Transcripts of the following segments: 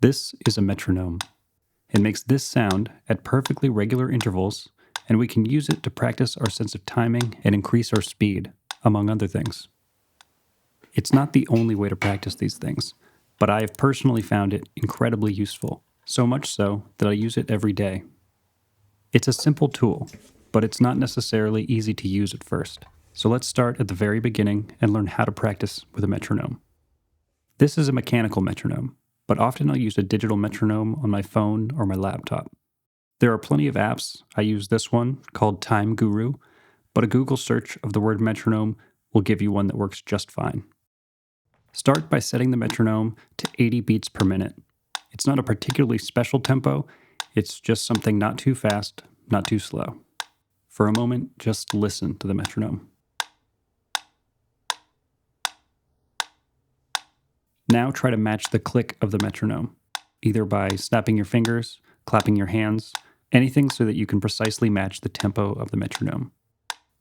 This is a metronome. It makes this sound at perfectly regular intervals, and we can use it to practice our sense of timing and increase our speed, among other things. It's not the only way to practice these things, but I have personally found it incredibly useful, so much so that I use it every day. It's a simple tool, but it's not necessarily easy to use at first. So let's start at the very beginning and learn how to practice with a metronome. This is a mechanical metronome, but often I'll use a digital metronome on my phone or my laptop. There are plenty of apps. I use this one called Time Guru, but a Google search of the word metronome will give you one that works just fine. Start by setting the metronome to 80 beats per minute. It's not a particularly special tempo, it's just something not too fast, not too slow. For a moment, just listen to the metronome. Now try to match the click of the metronome, either by snapping your fingers, clapping your hands, anything so that you can precisely match the tempo of the metronome.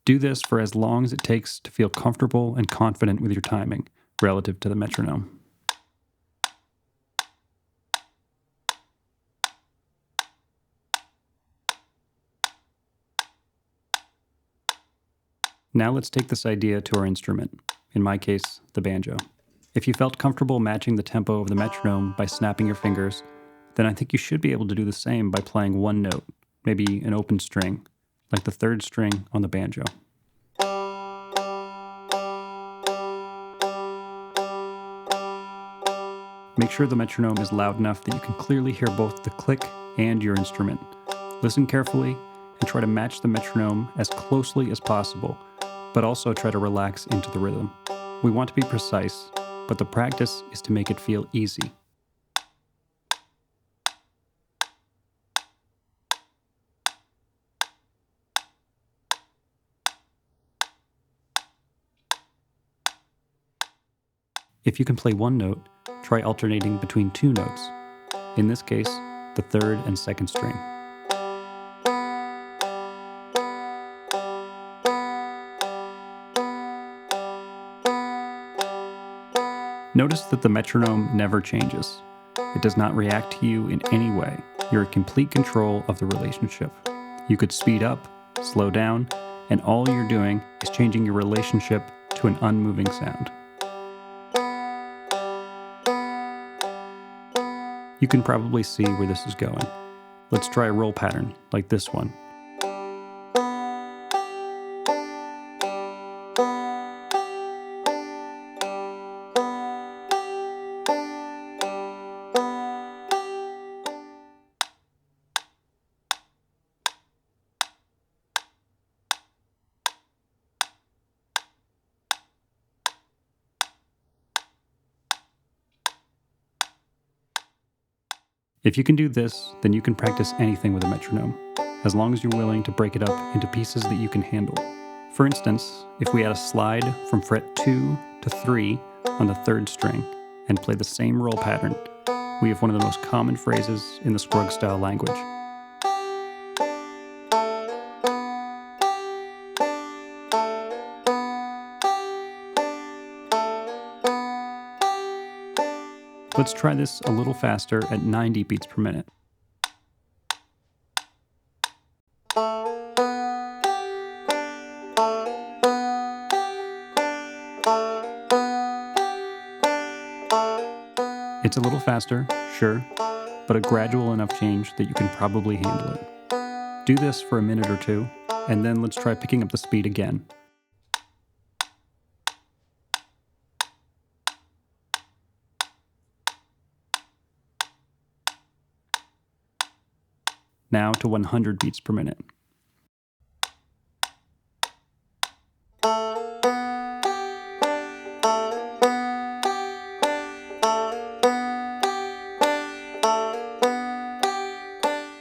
Do this for as long as it takes to feel comfortable and confident with your timing relative to the metronome. Now let's take this idea to our instrument, in my case, the banjo. If you felt comfortable matching the tempo of the metronome by snapping your fingers, then I think you should be able to do the same by playing one note, maybe an open string, like the third string on the banjo. Make sure the metronome is loud enough that you can clearly hear both the click and your instrument. Listen carefully and try to match the metronome as closely as possible, but also try to relax into the rhythm. We want to be precise, but the practice is to make it feel easy. If you can play one note, try alternating between two notes. In this case, the third and second string. Notice that the metronome never changes. It does not react to you in any way. You're in complete control of the relationship. You could speed up, slow down, and all you're doing is changing your relationship to an unmoving sound. You can probably see where this is going. Let's try a roll pattern like this one. If you can do this, then you can practice anything with a metronome, as long as you're willing to break it up into pieces that you can handle. For instance, if we add a slide from fret 2 to 3 on the third string and play the same roll pattern, we have one of the most common phrases in the Scruggs-style language. Let's try this a little faster at 90 beats per minute. It's a little faster, sure, but a gradual enough change that you can probably handle it. Do this for a minute or two, and then let's try picking up the speed again. Now to 100 beats per minute.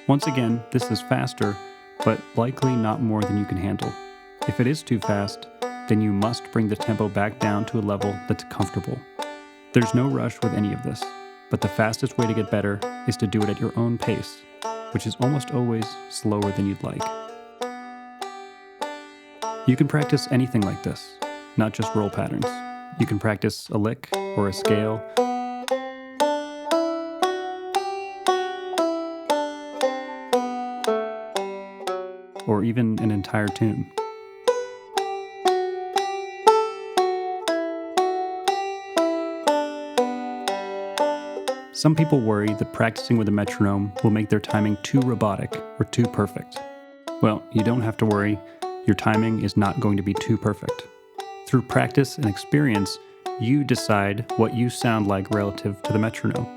Once again, this is faster, but likely not more than you can handle. If it is too fast, then you must bring the tempo back down to a level that's comfortable. There's no rush with any of this, but the fastest way to get better is to do it at your own pace, which is almost always slower than you'd like. You can practice anything like this, not just roll patterns. You can practice a lick or a scale, or even an entire tune. Some people worry that practicing with a metronome will make their timing too robotic or too perfect. Well, you don't have to worry. Your timing is not going to be too perfect. Through practice and experience, you decide what you sound like relative to the metronome.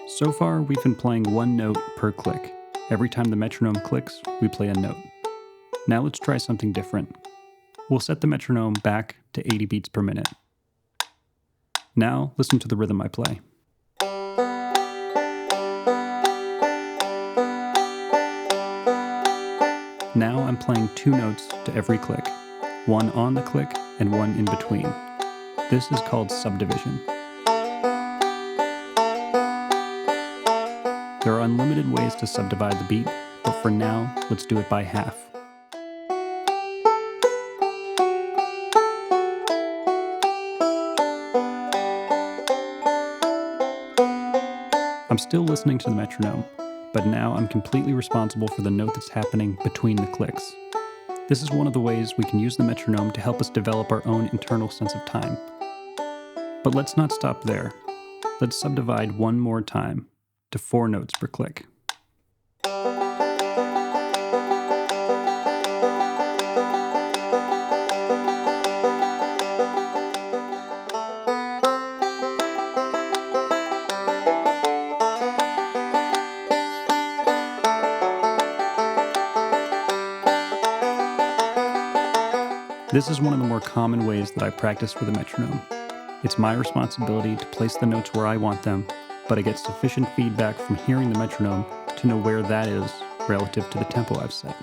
So far, we've been playing one note per click. Every time the metronome clicks, we play a note. Now let's try something different. We'll set the metronome back to 80 beats per minute. Now listen to the rhythm I play. Now I'm playing 2 notes to every click, one on the click and one in between. This is called subdivision. There are unlimited ways to subdivide the beat, but for now, let's do it by half. I'm still listening to the metronome, but now I'm completely responsible for the note that's happening between the clicks. This is one of the ways we can use the metronome to help us develop our own internal sense of time. But let's not stop there. Let's subdivide one more time to 4 notes per click. This is one of the more common ways that I practice with a metronome. It's my responsibility to place the notes where I want them, but I get sufficient feedback from hearing the metronome to know where that is relative to the tempo I've set.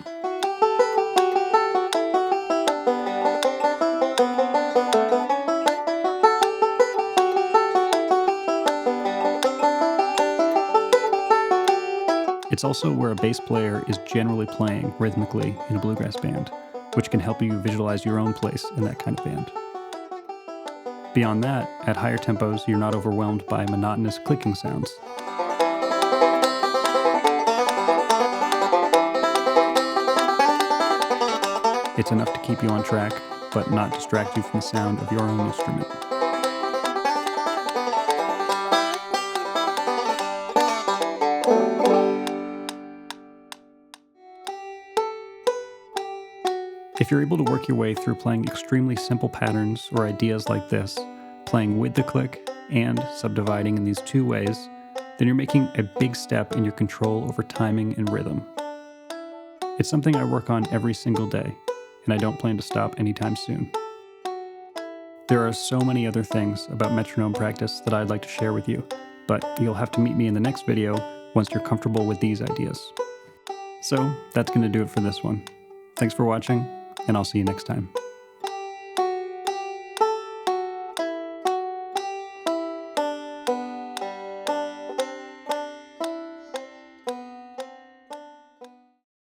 It's also where a bass player is generally playing rhythmically in a bluegrass band, which can help you visualize your own place in that kind of band. Beyond that, at higher tempos, you're not overwhelmed by monotonous clicking sounds. It's enough to keep you on track, but not distract you from the sound of your own instrument. If you're able to work your way through playing extremely simple patterns or ideas like this, playing with the click and subdividing in these 2 ways, then you're making a big step in your control over timing and rhythm. It's something I work on every single day, and I don't plan to stop anytime soon. There are so many other things about metronome practice that I'd like to share with you, but you'll have to meet me in the next video once you're comfortable with these ideas. So that's going to do it for this one. Thanks for watching, and I'll see you next time.